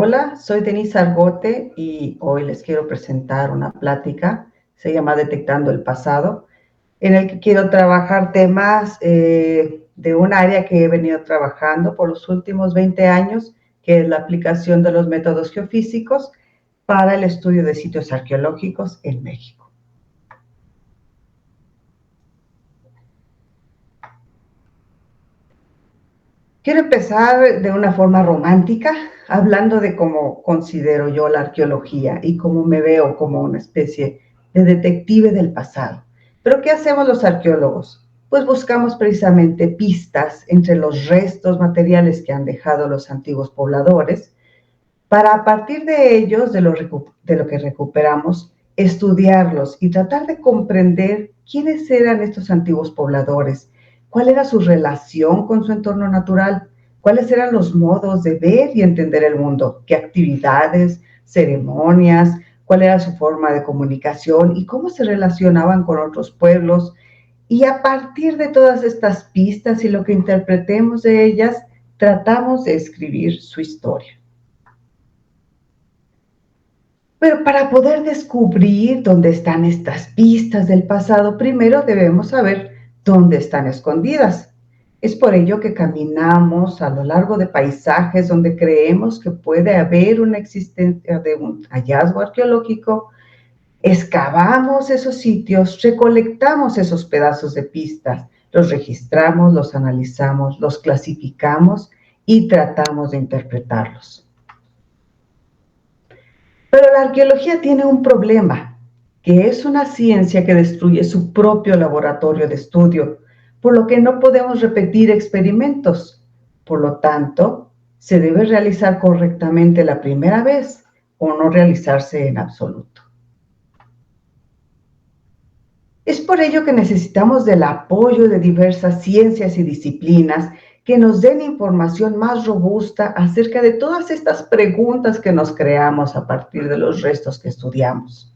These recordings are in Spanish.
Hola, soy Denise Argote y hoy les quiero presentar una plática, se llama Detectando el Pasado, en el que quiero trabajar temas de un área que he venido trabajando por los últimos 20 años, que es la aplicación de los métodos geofísicos para el estudio de sitios arqueológicos en México. Quiero empezar de una forma romántica, hablando de cómo considero yo la arqueología y cómo me veo como una especie de detective del pasado. Pero ¿qué hacemos los arqueólogos? Pues buscamos precisamente pistas entre los restos materiales que han dejado los antiguos pobladores, para a partir de ellos, de lo que recuperamos, estudiarlos y tratar de comprender quiénes eran estos antiguos pobladores, cuál era su relación con su entorno natural, cuáles eran los modos de ver y entender el mundo, qué actividades, ceremonias, cuál era su forma de comunicación y cómo se relacionaban con otros pueblos. Y a partir de todas estas pistas y lo que interpretemos de ellas, tratamos de escribir su historia. Pero para poder descubrir dónde están estas pistas del pasado, primero debemos saber dónde están escondidas. Es por ello que caminamos a lo largo de paisajes donde creemos que puede haber una existencia de un hallazgo arqueológico, excavamos esos sitios, recolectamos esos pedazos de pistas, los registramos, los analizamos, los clasificamos y tratamos de interpretarlos. Pero la arqueología tiene un problema, que es una ciencia que destruye su propio laboratorio de estudio, por lo que no podemos repetir experimentos. Por lo tanto, se debe realizar correctamente la primera vez o no realizarse en absoluto. Es por ello que necesitamos del apoyo de diversas ciencias y disciplinas que nos den información más robusta acerca de todas estas preguntas que nos creamos a partir de los restos que estudiamos.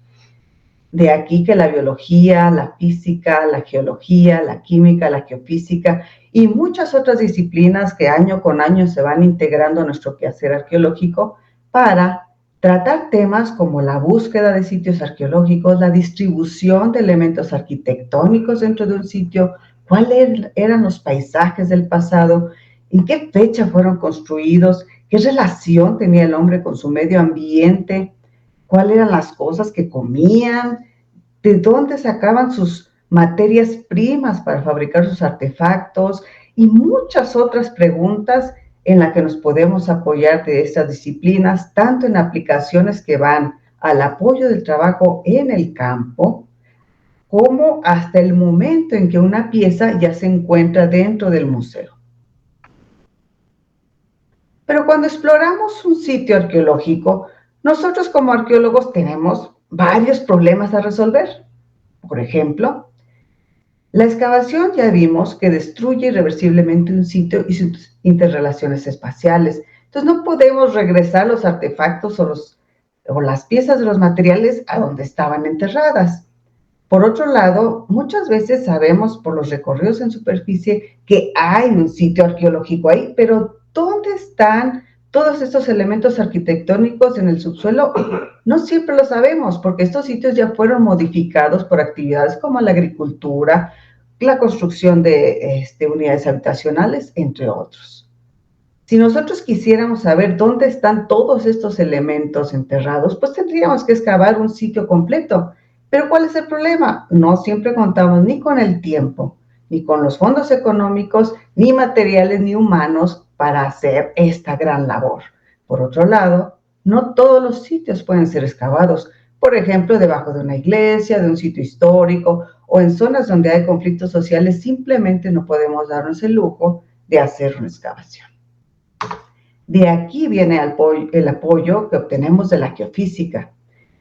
De aquí que la biología, la física, la geología, la química, la geofísica y muchas otras disciplinas que año con año se van integrando a nuestro quehacer arqueológico para tratar temas como la búsqueda de sitios arqueológicos, la distribución de elementos arquitectónicos dentro de un sitio, cuáles eran los paisajes del pasado, en qué fecha fueron construidos, qué relación tenía el hombre con su medio ambiente, cuáles eran las cosas que comían, de dónde sacaban sus materias primas para fabricar sus artefactos y muchas otras preguntas en las que nos podemos apoyar de estas disciplinas, tanto en aplicaciones que van al apoyo del trabajo en el campo, como hasta el momento en que una pieza ya se encuentra dentro del museo. Pero cuando exploramos un sitio arqueológico, nosotros como arqueólogos tenemos varios problemas a resolver. Por ejemplo, la excavación ya vimos que destruye irreversiblemente un sitio y sus interrelaciones espaciales. Entonces no podemos regresar los artefactos o las piezas de los materiales a donde estaban enterradas. Por otro lado, muchas veces sabemos por los recorridos en superficie que hay un sitio arqueológico ahí, pero ¿dónde están todos estos elementos arquitectónicos en el subsuelo? No siempre lo sabemos, porque estos sitios ya fueron modificados por actividades como la agricultura, la construcción de unidades habitacionales, entre otros. Si nosotros quisiéramos saber dónde están todos estos elementos enterrados, pues tendríamos que excavar un sitio completo. Pero ¿cuál es el problema? No siempre contamos ni con el tiempo, ni con los fondos económicos, ni materiales, ni humanos para hacer esta gran labor. Por otro lado, no todos los sitios pueden ser excavados. Por ejemplo, debajo de una iglesia, de un sitio histórico o en zonas donde hay conflictos sociales, simplemente no podemos darnos el lujo de hacer una excavación. De aquí viene el apoyo que obtenemos de la geofísica.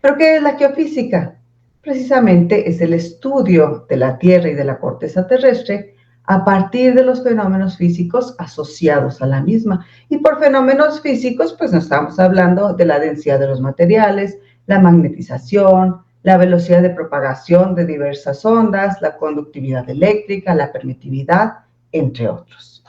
¿Pero qué es la geofísica? Precisamente es el estudio de la Tierra y de la corteza terrestre a partir de los fenómenos físicos asociados a la misma. Y por fenómenos físicos, pues no estamos hablando de la densidad de los materiales, la magnetización, la velocidad de propagación de diversas ondas, la conductividad eléctrica, la permitividad, entre otros.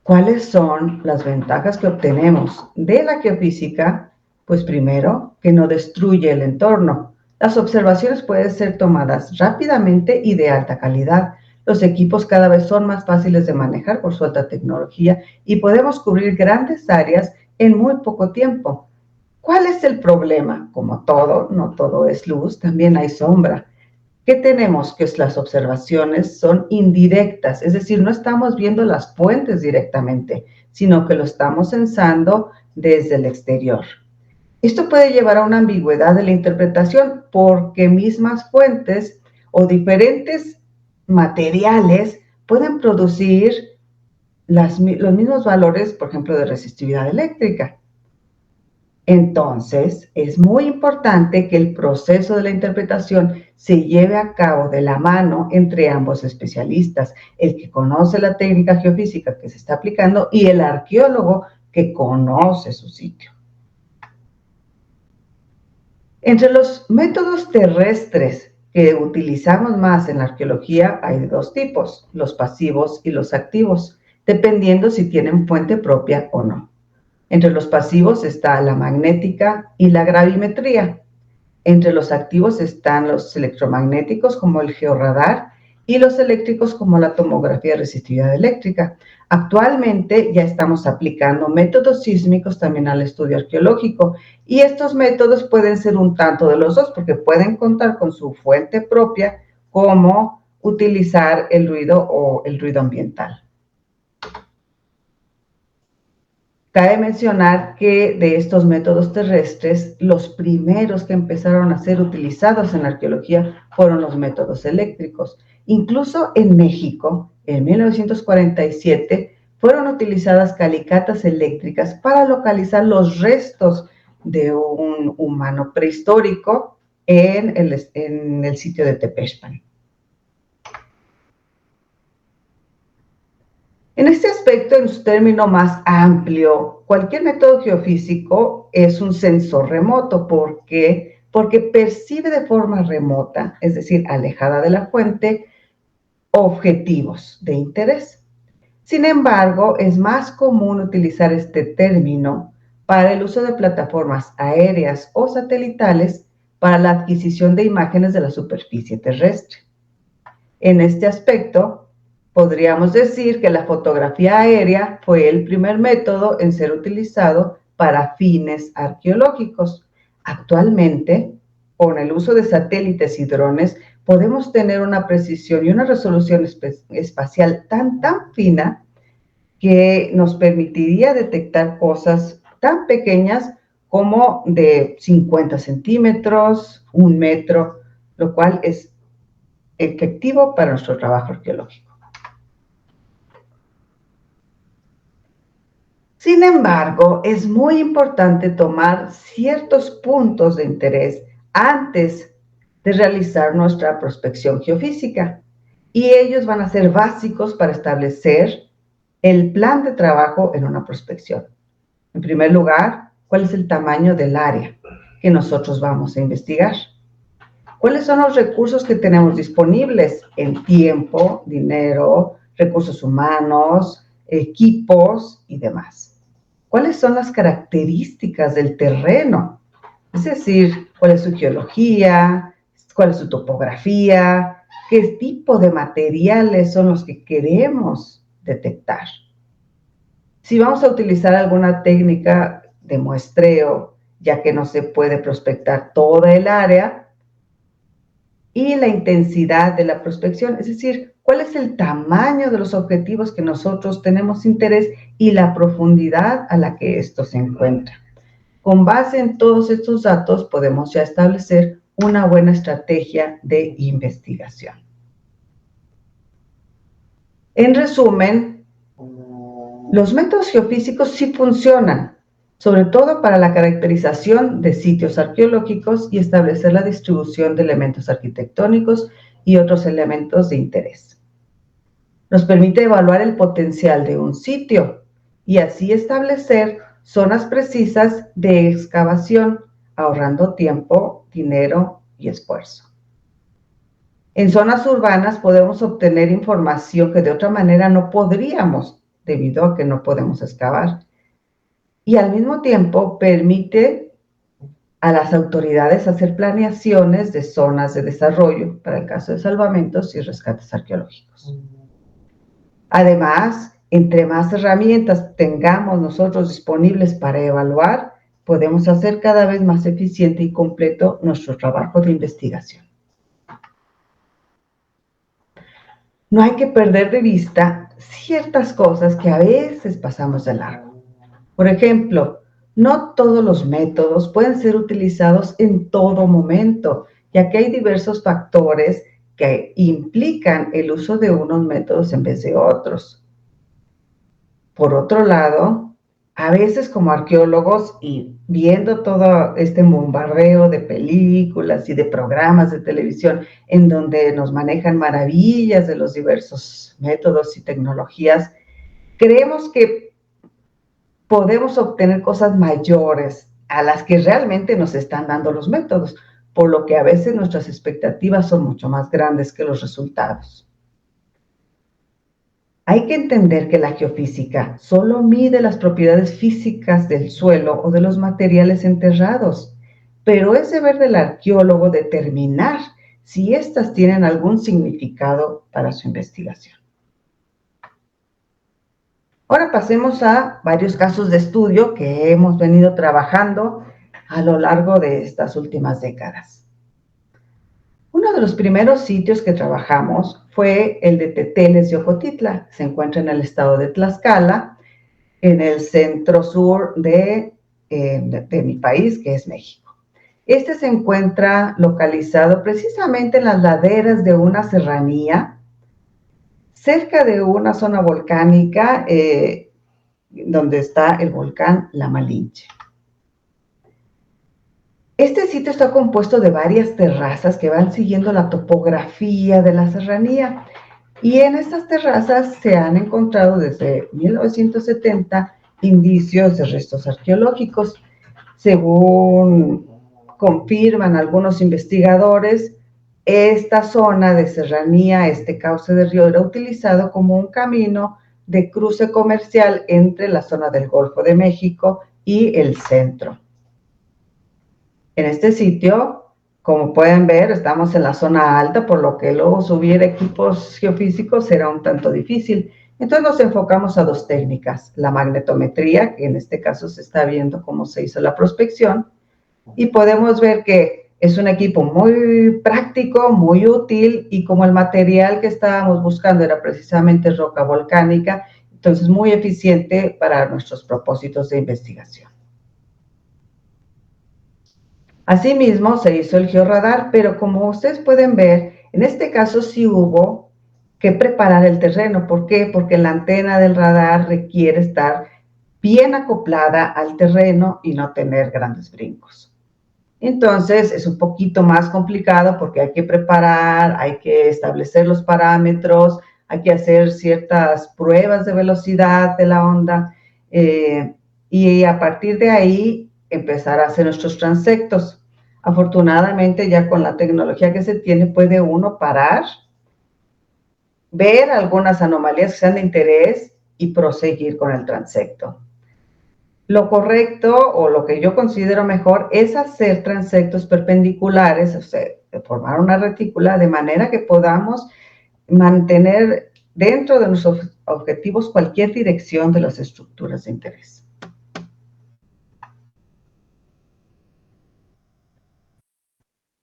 ¿Cuáles son las ventajas que obtenemos de la geofísica? Pues primero, que no destruye el entorno. Las observaciones pueden ser tomadas rápidamente y de alta calidad. Los equipos cada vez son más fáciles de manejar por su alta tecnología y podemos cubrir grandes áreas en muy poco tiempo. ¿Cuál es el problema? Como todo, no todo es luz, también hay sombra. ¿Qué tenemos? Que las observaciones son indirectas, es decir, no estamos viendo las fuentes directamente, sino que lo estamos censando desde el exterior. Esto puede llevar a una ambigüedad de la interpretación porque mismas fuentes o diferentes materiales pueden producir los mismos valores, por ejemplo, de resistividad eléctrica. Entonces, es muy importante que el proceso de la interpretación se lleve a cabo de la mano entre ambos especialistas, el que conoce la técnica geofísica que se está aplicando y el arqueólogo que conoce su sitio. Entre los métodos terrestres que utilizamos más en la arqueología hay dos tipos, los pasivos y los activos, dependiendo si tienen fuente propia o no. Entre los pasivos está la magnética y la gravimetría. Entre los activos están los electromagnéticos como el georradar y los eléctricos como la tomografía de resistividad eléctrica. Actualmente ya estamos aplicando métodos sísmicos también al estudio arqueológico y estos métodos pueden ser un tanto de los dos porque pueden contar con su fuente propia como utilizar el ruido o el ruido ambiental. Cabe mencionar que de estos métodos terrestres, los primeros que empezaron a ser utilizados en la arqueología fueron los métodos eléctricos. Incluso en México, en 1947, fueron utilizadas calicatas eléctricas para localizar los restos de un humano prehistórico en el sitio de Tepexpan. En este aspecto, en su término más amplio, cualquier método geofísico es un sensor remoto. ¿Por qué? Porque percibe de forma remota, es decir, alejada de la fuente, objetivos de interés. Sin embargo, es más común utilizar este término para el uso de plataformas aéreas o satelitales para la adquisición de imágenes de la superficie terrestre. En este aspecto, podríamos decir que la fotografía aérea fue el primer método en ser utilizado para fines arqueológicos. Actualmente, con el uso de satélites y drones, podemos tener una precisión y una resolución espacial tan fina que nos permitiría detectar cosas tan pequeñas como de 50 centímetros, 1 metro, lo cual es efectivo para nuestro trabajo arqueológico. Sin embargo, es muy importante tomar ciertos puntos de interés antes de realizar nuestra prospección geofísica y ellos van a ser básicos para establecer el plan de trabajo en una prospección. En primer lugar, ¿cuál es el tamaño del área que nosotros vamos a investigar? ¿Cuáles son los recursos que tenemos disponibles en tiempo, dinero, recursos humanos, equipos y demás? ¿Cuáles son las características del terreno? Es decir, ¿cuál es su geología? ¿Cuál es su topografía? ¿Qué tipo de materiales son los que queremos detectar? Si vamos a utilizar alguna técnica de muestreo, ya que no se puede prospectar toda el área, y la intensidad de la prospección, es decir, cuál es el tamaño de los objetivos que nosotros tenemos interés y la profundidad a la que esto se encuentra. Con base en todos estos datos podemos ya establecer una buena estrategia de investigación. En resumen, los métodos geofísicos sí funcionan, sobre todo para la caracterización de sitios arqueológicos y establecer la distribución de elementos arquitectónicos y otros elementos de interés. Nos permite evaluar el potencial de un sitio y así establecer zonas precisas de excavación, ahorrando tiempo, dinero y esfuerzo. En zonas urbanas podemos obtener información que de otra manera no podríamos debido a que no podemos excavar. Y al mismo tiempo permite a las autoridades hacer planeaciones de zonas de desarrollo para el caso de salvamentos y rescates arqueológicos. Además, entre más herramientas tengamos nosotros disponibles para evaluar, podemos hacer cada vez más eficiente y completo nuestro trabajo de investigación. No hay que perder de vista ciertas cosas que a veces pasamos de largo. Por ejemplo, no todos los métodos pueden ser utilizados en todo momento, ya que hay diversos factores que implican el uso de unos métodos en vez de otros. Por otro lado, a veces como arqueólogos y viendo todo este bombardeo de películas y de programas de televisión en donde nos manejan maravillas de los diversos métodos y tecnologías, creemos que podemos obtener cosas mayores a las que realmente nos están dando los métodos, por lo que a veces nuestras expectativas son mucho más grandes que los resultados. Hay que entender que la geofísica solo mide las propiedades físicas del suelo o de los materiales enterrados, pero es deber del arqueólogo determinar si éstas tienen algún significado para su investigación. Ahora pasemos a varios casos de estudio que hemos venido trabajando a lo largo de estas últimas décadas. Uno de los primeros sitios que trabajamos fue el de Teteles de Ocotitla. Se encuentra en el estado de Tlaxcala, en el centro sur de mi país, que es México. Este se encuentra localizado precisamente en las laderas de una serranía, cerca de una zona volcánica donde está el volcán La Malinche. Este sitio está compuesto de varias terrazas que van siguiendo la topografía de la serranía, y en estas terrazas se han encontrado desde 1970 indicios de restos arqueológicos. Según confirman algunos investigadores, esta zona de serranía, este cauce de río, era utilizado como un camino de cruce comercial entre la zona del Golfo de México y el centro. En este sitio, como pueden ver, estamos en la zona alta, por lo que luego subir equipos geofísicos será un tanto difícil. Entonces nos enfocamos a dos técnicas: la magnetometría, que en este caso se está viendo cómo se hizo la prospección, y podemos ver que es un equipo muy práctico, muy útil, y como el material que estábamos buscando era precisamente roca volcánica, entonces muy eficiente para nuestros propósitos de investigación. Asimismo, se hizo el georradar, pero como ustedes pueden ver, en este caso sí hubo que preparar el terreno. ¿Por qué? Porque la antena del radar requiere estar bien acoplada al terreno y no tener grandes brincos. Entonces, es un poquito más complicado porque hay que preparar, hay que establecer los parámetros, hay que hacer ciertas pruebas de velocidad de la onda y a partir de ahí empezar a hacer nuestros transectos. Afortunadamente, ya con la tecnología que se tiene, puede uno parar, ver algunas anomalías que sean de interés y proseguir con el transecto. Lo correcto, o lo que yo considero mejor, es hacer transectos perpendiculares, o sea, formar una retícula de manera que podamos mantener dentro de nuestros objetivos cualquier dirección de las estructuras de interés.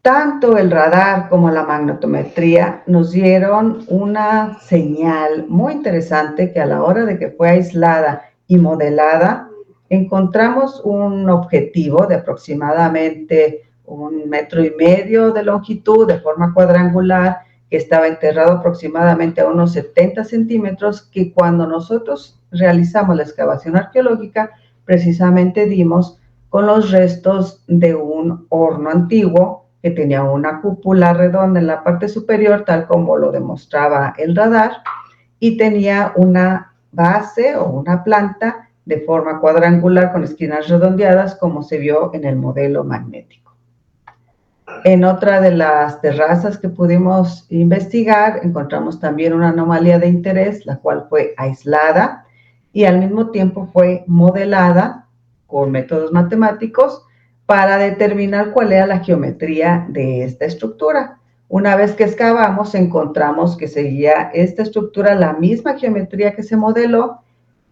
Tanto el radar como la magnetometría nos dieron una señal muy interesante que a la hora de que fue aislada y modelada, encontramos un objetivo de aproximadamente 1,5 metros de longitud de forma cuadrangular que estaba enterrado aproximadamente a unos 70 centímetros, que cuando nosotros realizamos la excavación arqueológica precisamente dimos con los restos de un horno antiguo que tenía una cúpula redonda en la parte superior, tal como lo demostraba el radar, y tenía una base o una planta de forma cuadrangular con esquinas redondeadas, como se vio en el modelo magnético. En otra de las terrazas que pudimos investigar, encontramos también una anomalía de interés, la cual fue aislada. y al mismo tiempo fue modelada con métodos matemáticos para determinar cuál era la geometría de esta estructura. Una vez que excavamos, encontramos que seguía esta estructura la misma geometría que se modeló,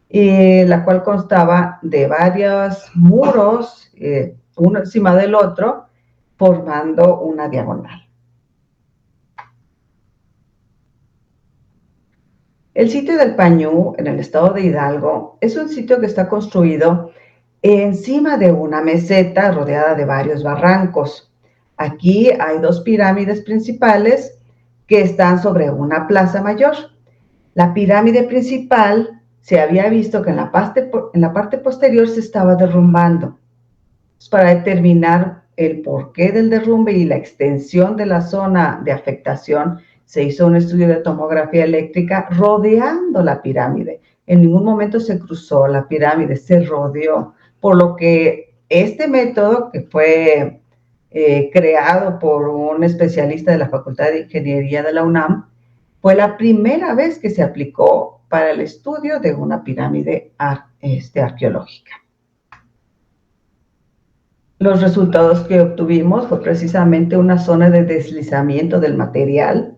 la cual constaba de varios muros, uno encima del otro, formando una diagonal. El sitio del Pañú, en el estado de Hidalgo, es un sitio que está construido encima de una meseta rodeada de varios barrancos. Aquí hay dos pirámides principales que están sobre una plaza mayor. La pirámide principal se había visto que en la parte posterior se estaba derrumbando. Para determinar el porqué del derrumbe y la extensión de la zona de afectación, se hizo un estudio de tomografía eléctrica rodeando la pirámide. En ningún momento se cruzó la pirámide, se rodeó, por lo que este método, que fue creado por un especialista de la Facultad de Ingeniería de la UNAM, fue la primera vez que se aplicó para el estudio de una pirámide arqueológica. Los resultados que obtuvimos fue precisamente una zona de deslizamiento del material,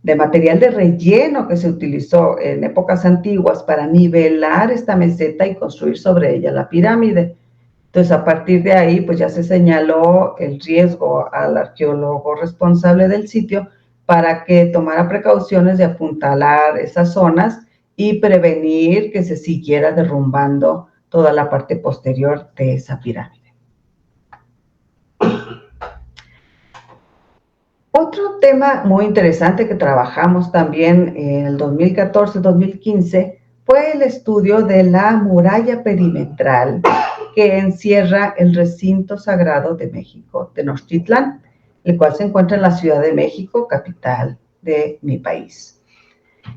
de relleno que se utilizó en épocas antiguas para nivelar esta meseta y construir sobre ella la pirámide. Entonces, a partir de ahí, pues ya se señaló el riesgo al arqueólogo responsable del sitio para que tomara precauciones de apuntalar esas zonas y prevenir que se siguiera derrumbando toda la parte posterior de esa pirámide. Otro tema muy interesante que trabajamos también en el 2014-2015 fue el estudio de la muralla perimetral que encierra el recinto sagrado de México, Tenochtitlán, el cual se encuentra en la Ciudad de México, capital de mi país.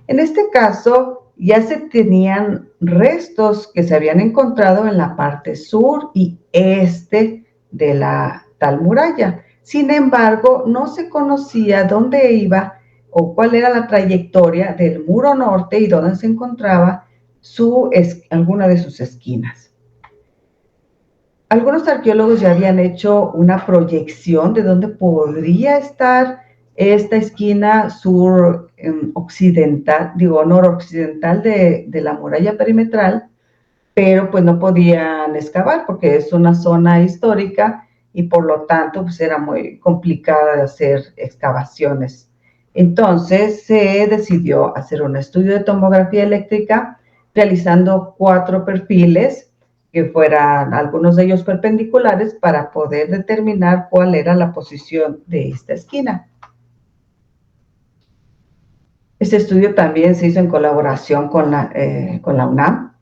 En este caso, ya se tenían restos que se habían encontrado en la parte sur y este de la tal muralla. Sin embargo, no se conocía dónde iba o cuál era la trayectoria del muro norte y dónde se encontraba alguna de sus esquinas. Algunos arqueólogos ya habían hecho una proyección de dónde podría estar esta esquina noroccidental de la muralla perimetral, pero pues no podían excavar porque es una zona histórica y por lo tanto pues era muy complicada de hacer excavaciones. Entonces se decidió hacer un estudio de tomografía eléctrica realizando 4 perfiles que fueran algunos de ellos perpendiculares para poder determinar cuál era la posición de esta esquina. Este estudio también se hizo en colaboración con la UNAM.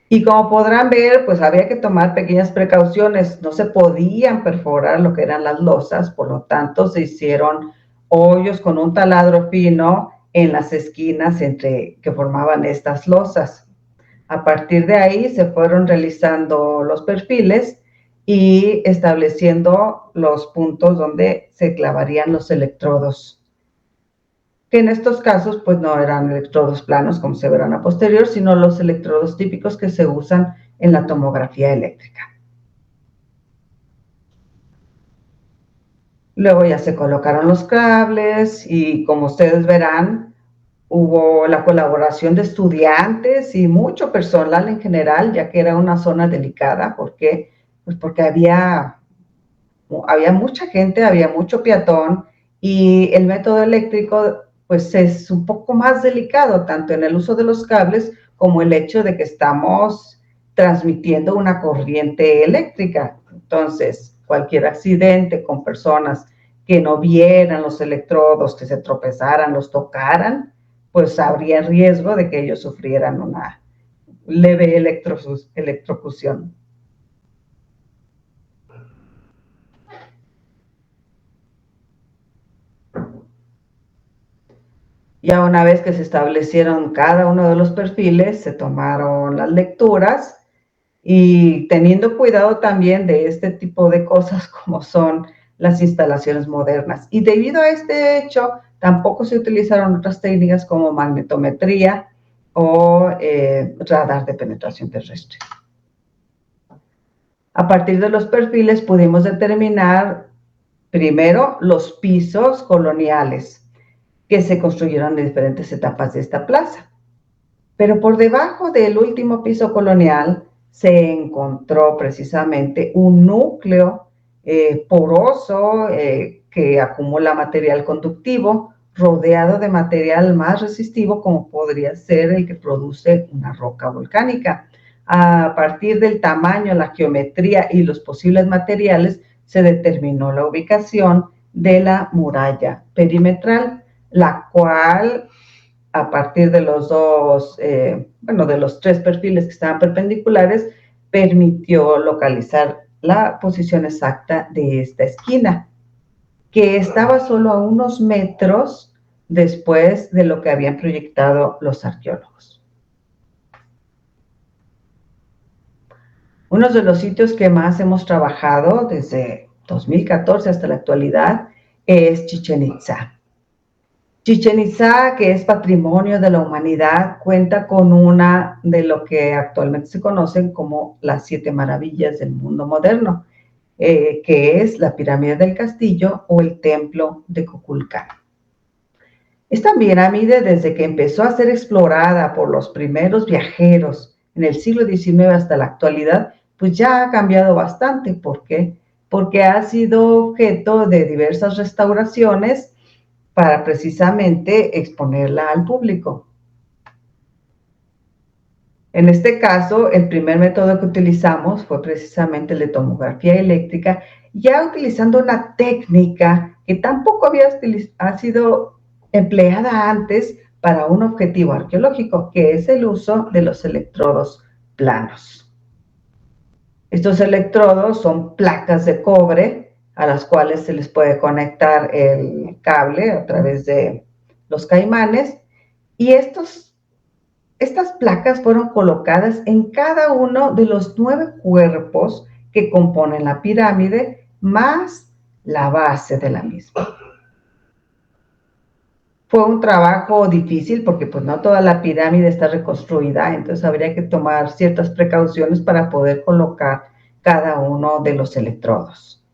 Y como podrán ver, pues había que tomar pequeñas precauciones. No se podían perforar lo que eran las losas, por lo tanto se hicieron hoyos con un taladro fino en las esquinas que formaban estas losas. A partir de ahí se fueron realizando los perfiles y estableciendo los puntos donde se clavarían los electrodos, que en estos casos pues no eran electrodos planos como se verán a posterior, sino los electrodos típicos que se usan en la tomografía eléctrica. Luego ya se colocaron los cables y como ustedes verán, hubo la colaboración de estudiantes y mucho personal en general, ya que era una zona delicada. ¿Por qué? Pues porque había mucha gente, había mucho peatón y el método eléctrico pues es un poco más delicado, tanto en el uso de los cables como el hecho de que estamos transmitiendo una corriente eléctrica. Entonces, cualquier accidente con personas que no vieran los electrodos, que se tropezaran, los tocaran, pues habría riesgo de que ellos sufrieran una leve electrocución. Ya una vez que se establecieron cada uno de los perfiles, se tomaron las lecturas y teniendo cuidado también de este tipo de cosas como son las instalaciones modernas. Y debido a este hecho, tampoco se utilizaron otras técnicas como magnetometría o radar de penetración terrestre. A partir de los perfiles pudimos determinar primero los pisos coloniales que se construyeron en diferentes etapas de esta plaza. Pero por debajo del último piso colonial se encontró precisamente un núcleo poroso que acumula material conductivo, rodeado de material más resistivo, como podría ser el que produce una roca volcánica. A partir del tamaño, la geometría y los posibles materiales, se determinó la ubicación de la muralla perimetral, la cual, a partir de los de los tres perfiles que estaban perpendiculares, permitió localizar la posición exacta de esta esquina, que estaba solo a unos metros después de lo que habían proyectado los arqueólogos. Uno de los sitios que más hemos trabajado desde 2014 hasta la actualidad es Chichén Itzá. Chichén Itzá, que es patrimonio de la humanidad, cuenta con una de lo que actualmente se conocen como las 7 maravillas del mundo moderno, que es la pirámide del castillo o el templo de Kukulcán. Esta pirámide, desde que empezó a ser explorada por los primeros viajeros en el siglo XIX hasta la actualidad, pues ya ha cambiado bastante. ¿Por qué? Porque ha sido objeto de diversas restauraciones para precisamente exponerla al público. En este caso, el primer método que utilizamos fue precisamente el de tomografía eléctrica, ya utilizando una técnica que tampoco ha sido empleada antes para un objetivo arqueológico, que es el uso de los electrodos planos. Estos electrodos son placas de cobre a las cuales se les puede conectar el cable a través de los caimanes, y estas placas fueron colocadas en cada uno de los 9 cuerpos que componen la pirámide, más la base de la misma. Fue un trabajo difícil porque pues no toda la pirámide está reconstruida, entonces habría que tomar ciertas precauciones para poder colocar cada uno de los electrodos.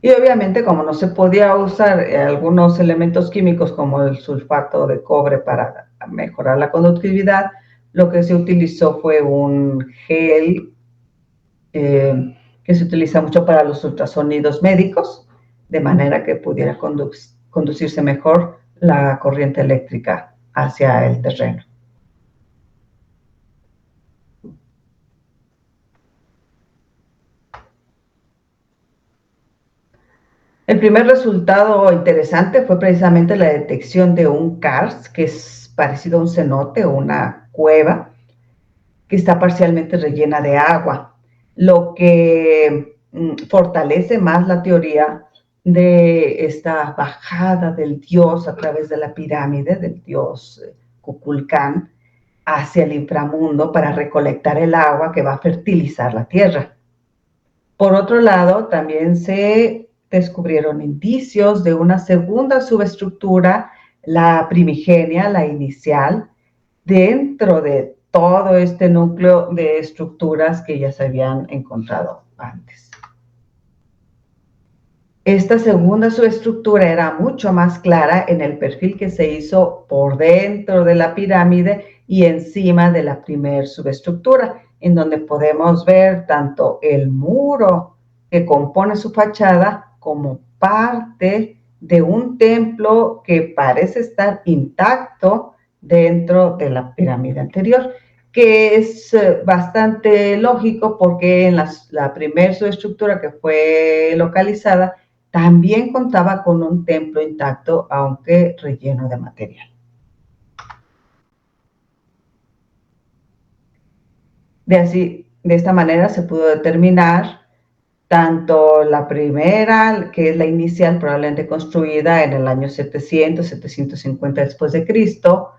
Y obviamente, como no se podía usar algunos elementos químicos como el sulfato de cobre para mejorar la conductividad, lo que se utilizó fue un gel que se utiliza mucho para los ultrasonidos médicos, de manera que pudiera conducirse mejor la corriente eléctrica hacia el terreno. El primer resultado interesante fue precisamente la detección de un karst, que es parecido a un cenote o una cueva, que está parcialmente rellena de agua, lo que fortalece más la teoría de esta bajada del dios a través de la pirámide, del dios Kukulcán, hacia el inframundo para recolectar el agua que va a fertilizar la tierra. Por otro lado, también se descubrieron indicios de una segunda subestructura, la primigenia, la inicial, dentro de todo este núcleo de estructuras que ya se habían encontrado antes. Esta segunda subestructura era mucho más clara en el perfil que se hizo por dentro de la pirámide y encima de la primer subestructura, en donde podemos ver tanto el muro que compone su fachada como parte de un templo que parece estar intacto dentro de la pirámide anterior, que es bastante lógico porque en la primera subestructura que fue localizada también contaba con un templo intacto, aunque relleno de material. De esta manera se pudo determinar tanto la primera, que es la inicial, probablemente construida en el año 700, 750 después de Cristo,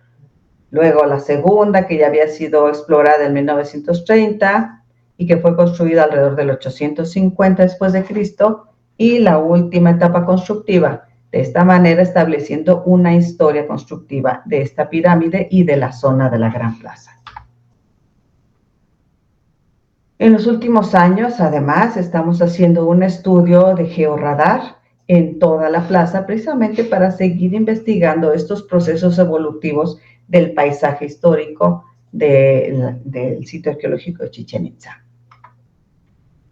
luego la segunda, que ya había sido explorada en 1930, y que fue construida alrededor del 850 después de Cristo, y la última etapa constructiva, de esta manera estableciendo una historia constructiva de esta pirámide y de la zona de la Gran Plaza. En los últimos años, además, estamos haciendo un estudio de georradar en toda la plaza, precisamente para seguir investigando estos procesos evolutivos del paisaje histórico del sitio arqueológico de Chichén Itzá.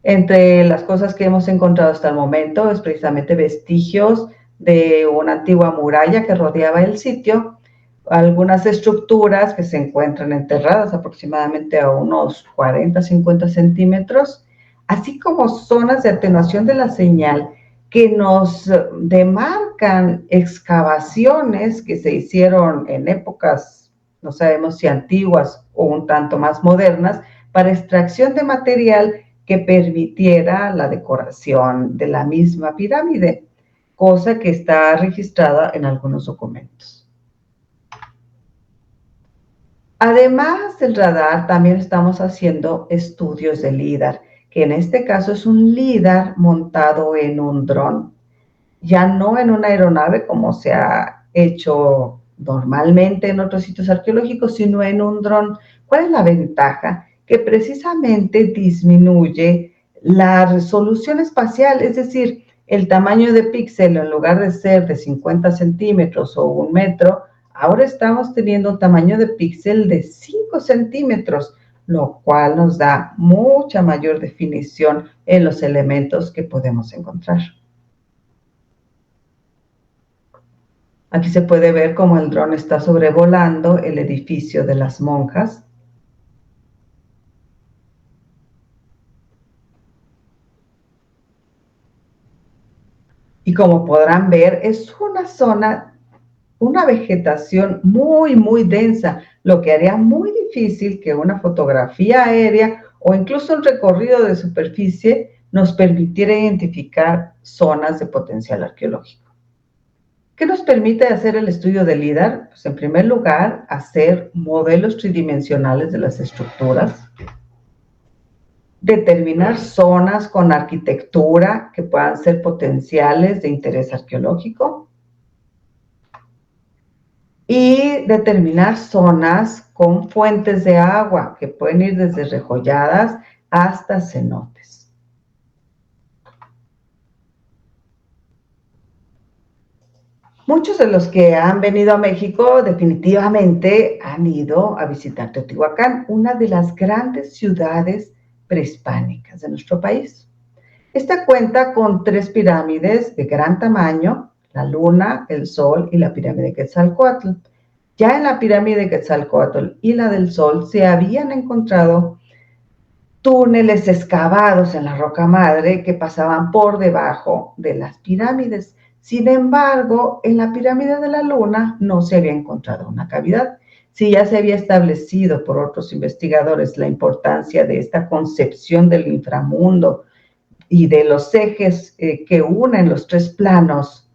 Entre las cosas que hemos encontrado hasta el momento es precisamente vestigios de una antigua muralla que rodeaba el sitio, algunas estructuras que se encuentran enterradas aproximadamente a unos 40-50 centímetros, así como zonas de atenuación de la señal que nos demarcan excavaciones que se hicieron en épocas, no sabemos si antiguas o un tanto más modernas, para extracción de material que permitiera la decoración de la misma pirámide, cosa que está registrada en algunos documentos. Además del radar, también estamos haciendo estudios de LIDAR, que en este caso es un LIDAR montado en un dron, ya no en una aeronave como se ha hecho normalmente en otros sitios arqueológicos, sino en un dron. ¿Cuál es la ventaja? Que precisamente disminuye la resolución espacial, es decir, el tamaño de píxel, en lugar de ser de 50 centímetros o 1 metro, ahora estamos teniendo un tamaño de píxel de 5 centímetros, lo cual nos da mucha mayor definición en los elementos que podemos encontrar. Aquí se puede ver cómo el dron está sobrevolando el edificio de las monjas. Y como podrán ver, es una zona, una vegetación muy densa, lo que haría muy difícil que una fotografía aérea o incluso un recorrido de superficie nos permitiera identificar zonas de potencial arqueológico. ¿Qué nos permite hacer el estudio del LIDAR? Pues en primer lugar, hacer modelos tridimensionales de las estructuras, determinar zonas con arquitectura que puedan ser potenciales de interés arqueológico y determinar zonas con fuentes de agua que pueden ir desde rejolladas hasta cenotes. Muchos de los que han venido a México definitivamente han ido a visitar Teotihuacán, una de las grandes ciudades prehispánicas de nuestro país. Esta cuenta con 3 pirámides de gran tamaño, la Luna, el Sol y la pirámide de Quetzalcóatl. Ya en la pirámide de Quetzalcóatl y la del Sol se habían encontrado túneles excavados en la roca madre que pasaban por debajo de las pirámides. Sin embargo, en la pirámide de la Luna no se había encontrado una cavidad. Sí, ya se había establecido por otros investigadores la importancia de esta concepción del inframundo y de los ejes que unen los 3 planos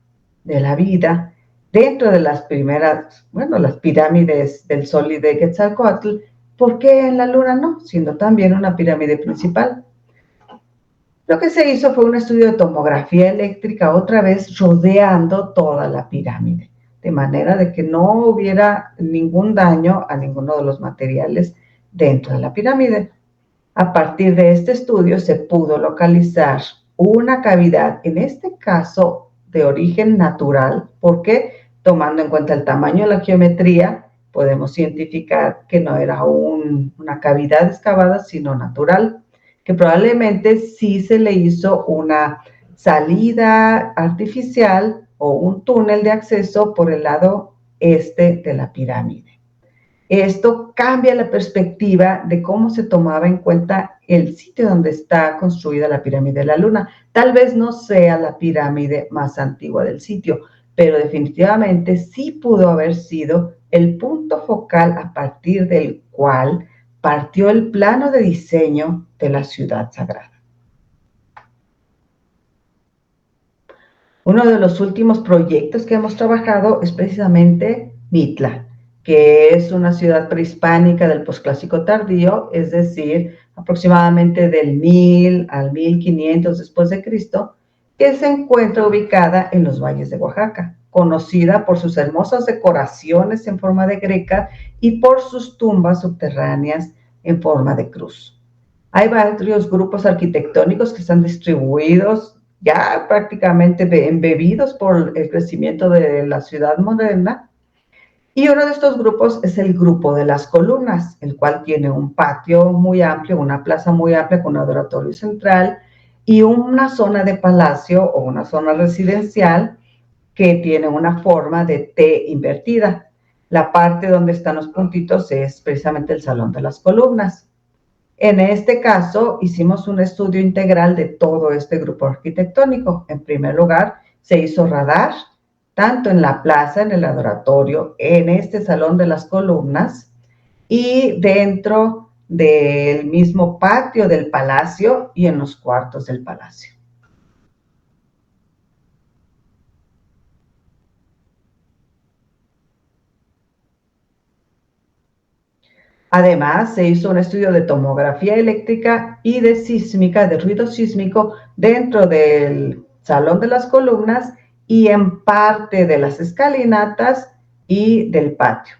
de la vida dentro de las primeras, las pirámides del Sol y de Quetzalcóatl. ¿Por qué en la Luna no? Siendo también una pirámide principal. Lo que se hizo fue un estudio de tomografía eléctrica, otra vez rodeando toda la pirámide, de manera de que no hubiera ningún daño a ninguno de los materiales dentro de la pirámide. A partir de este estudio se pudo localizar una cavidad, en este caso de origen natural, porque tomando en cuenta el tamaño de la geometría, podemos identificar que no era una cavidad excavada, sino natural, que probablemente sí se le hizo una salida artificial o un túnel de acceso por el lado este de la pirámide. Esto cambia la perspectiva de cómo se tomaba en cuenta el sitio donde está construida la pirámide de la Luna. Tal vez no sea la pirámide más antigua del sitio, pero definitivamente sí pudo haber sido el punto focal a partir del cual partió el plano de diseño de la ciudad sagrada. Uno de los últimos proyectos que hemos trabajado es precisamente Mitla, que es una ciudad prehispánica del posclásico tardío, es decir, aproximadamente del 1000 al 1500 después de Cristo, que se encuentra ubicada en los valles de Oaxaca, conocida por sus hermosas decoraciones en forma de greca y por sus tumbas subterráneas en forma de cruz. Hay varios grupos arquitectónicos que están distribuidos, ya prácticamente embebidos por el crecimiento de la ciudad moderna. Y uno de estos grupos es el grupo de las columnas, el cual tiene un patio muy amplio, una plaza muy amplia con un adoratorio central y una zona de palacio o una zona residencial que tiene una forma de T invertida. La parte donde están los puntitos es precisamente el salón de las columnas. En este caso, hicimos un estudio integral de todo este grupo arquitectónico. En primer lugar, se hizo radar, tanto en la plaza, en el adoratorio, en este salón de las columnas y dentro del mismo patio del palacio y en los cuartos del palacio. Además, se hizo un estudio de tomografía eléctrica y de sísmica, de ruido sísmico, dentro del salón de las columnas y en parte de las escalinatas y del patio.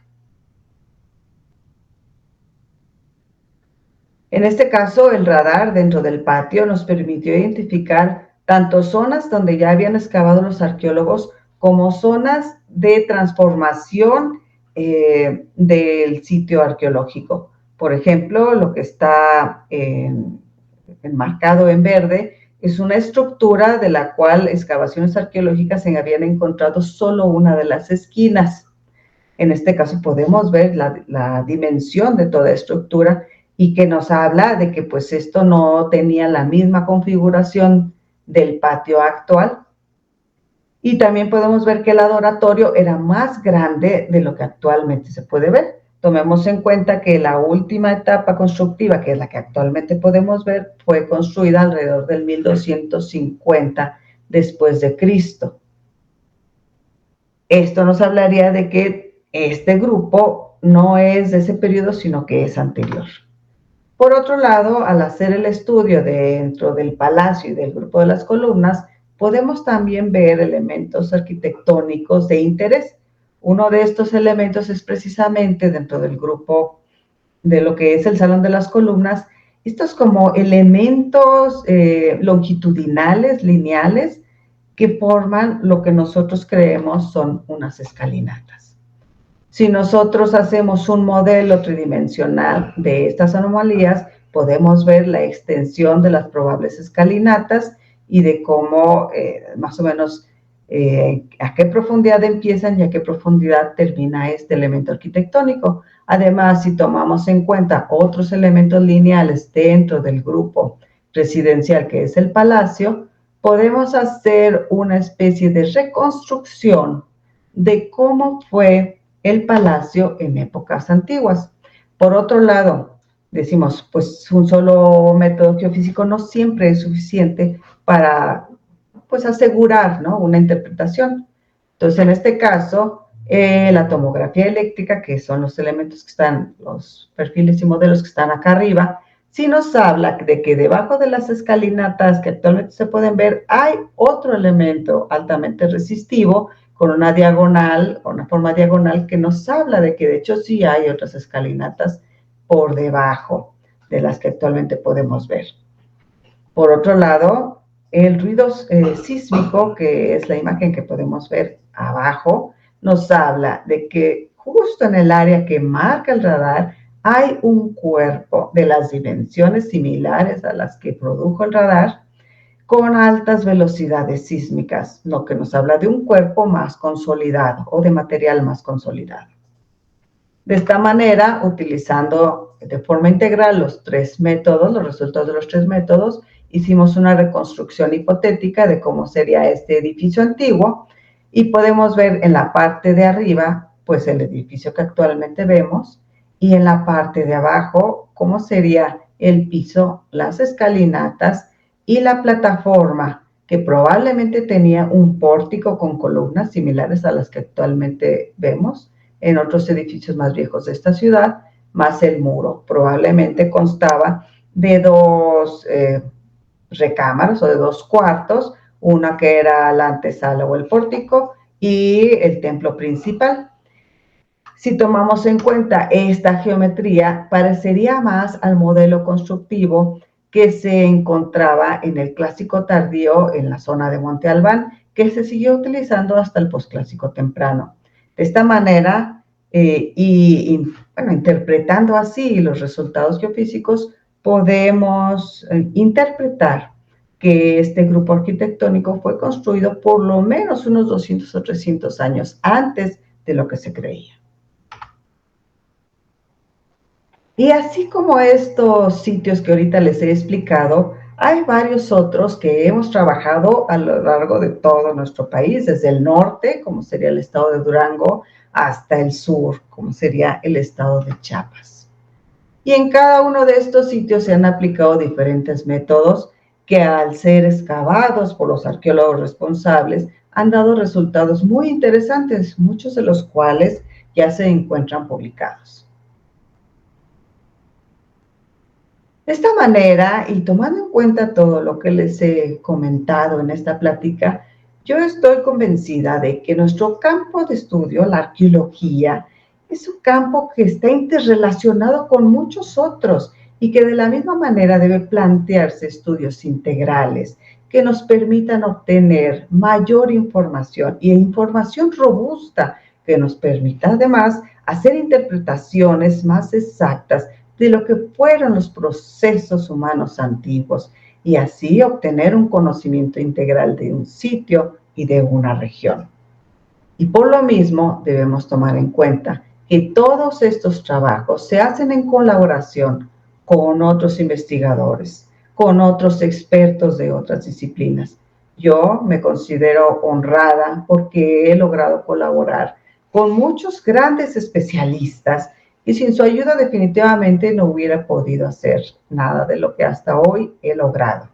En este caso, el radar dentro del patio nos permitió identificar tanto zonas donde ya habían excavado los arqueólogos como zonas de transformación del sitio arqueológico. Por ejemplo, lo que está enmarcado en verde es una estructura de la cual excavaciones arqueológicas se habían encontrado solo una de las esquinas. En este caso podemos ver la dimensión de toda estructura y que nos habla de que pues esto no tenía la misma configuración del patio actual. Y también podemos ver que el adoratorio era más grande de lo que actualmente se puede ver. Tomemos en cuenta que la última etapa constructiva, que es la que actualmente podemos ver, fue construida alrededor del 1250 después de Cristo. Esto nos hablaría de que este grupo no es de ese periodo, sino que es anterior. Por otro lado, al hacer el estudio dentro del palacio y del grupo de las columnas, podemos también ver elementos arquitectónicos de interés. Uno de estos elementos es precisamente dentro del grupo de lo que es el Salón de las Columnas, estos como elementos longitudinales, lineales, que forman lo que nosotros creemos son unas escalinatas. Si nosotros hacemos un modelo tridimensional de estas anomalías, podemos ver la extensión de las probables escalinatas y de cómo más o menos a qué profundidad empiezan y a qué profundidad termina este elemento arquitectónico. Además, si tomamos en cuenta otros elementos lineales dentro del grupo residencial que es el palacio, podemos hacer una especie de reconstrucción de cómo fue el palacio en épocas antiguas. Por otro lado, decimos, pues un solo método geofísico no siempre es suficiente para pues asegurar, ¿no?, una interpretación. Entonces, en este caso, la tomografía eléctrica, que son los elementos que están, los perfiles y modelos que están acá arriba, sí nos habla de que debajo de las escalinatas que actualmente se pueden ver, hay otro elemento altamente resistivo con una diagonal, o una forma diagonal que nos habla de que de hecho sí hay otras escalinatas por debajo de las que actualmente podemos ver. Por otro lado, el ruido sísmico, que es la imagen que podemos ver abajo, nos habla de que justo en el área que marca el radar hay un cuerpo de las dimensiones similares a las que produjo el radar con altas velocidades sísmicas, lo que nos habla de un cuerpo más consolidado o de material más consolidado. De esta manera, utilizando de forma integral los tres métodos, los resultados de los tres métodos, hicimos una reconstrucción hipotética de cómo sería este edificio antiguo y podemos ver en la parte de arriba, pues el edificio que actualmente vemos y en la parte de abajo, cómo sería el piso, las escalinatas y la plataforma que probablemente tenía un pórtico con columnas similares a las que actualmente vemos en otros edificios más viejos de esta ciudad, más el muro. Probablemente constaba de dos recámaras o de dos cuartos, una que era la antesala o el pórtico y el templo principal. Si tomamos en cuenta esta geometría, parecería más al modelo constructivo que se encontraba en el clásico tardío en la zona de Monte Albán, que se siguió utilizando hasta el posclásico temprano. De esta manera, bueno, interpretando así los resultados geofísicos, podemos interpretar que este grupo arquitectónico fue construido por lo menos unos 200 o 300 años antes de lo que se creía. Y así como estos sitios que ahorita les he explicado, hay varios otros que hemos trabajado a lo largo de todo nuestro país, desde el norte, como sería el estado de Durango, hasta el sur, como sería el estado de Chiapas. Y en cada uno de estos sitios se han aplicado diferentes métodos que al ser excavados por los arqueólogos responsables han dado resultados muy interesantes, muchos de los cuales ya se encuentran publicados. De esta manera, y tomando en cuenta todo lo que les he comentado en esta plática, yo estoy convencida de que nuestro campo de estudio, la arqueología, es un campo que está interrelacionado con muchos otros y que de la misma manera debe plantearse estudios integrales que nos permitan obtener mayor información y información robusta que nos permita además hacer interpretaciones más exactas de lo que fueron los procesos humanos antiguos y así obtener un conocimiento integral de un sitio y de una región. Y por lo mismo debemos tomar en cuenta que todos estos trabajos se hacen en colaboración con otros investigadores, con otros expertos de otras disciplinas. Yo me considero honrada porque he logrado colaborar con muchos grandes especialistas y sin su ayuda definitivamente no hubiera podido hacer nada de lo que hasta hoy he logrado.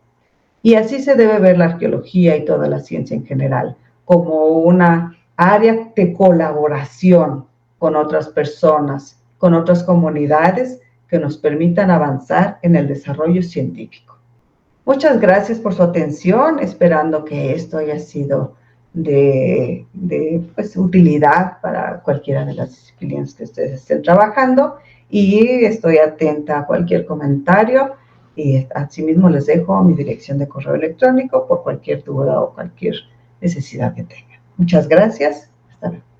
Y así se debe ver la arqueología y toda la ciencia en general, como una área de colaboración con otras personas, con otras comunidades que nos permitan avanzar en el desarrollo científico. Muchas gracias por su atención, esperando que esto haya sido de utilidad para cualquiera de las disciplinas que ustedes estén trabajando y estoy atenta a cualquier comentario y asimismo les dejo mi dirección de correo electrónico por cualquier duda o cualquier necesidad que tengan. Muchas gracias. Hasta luego.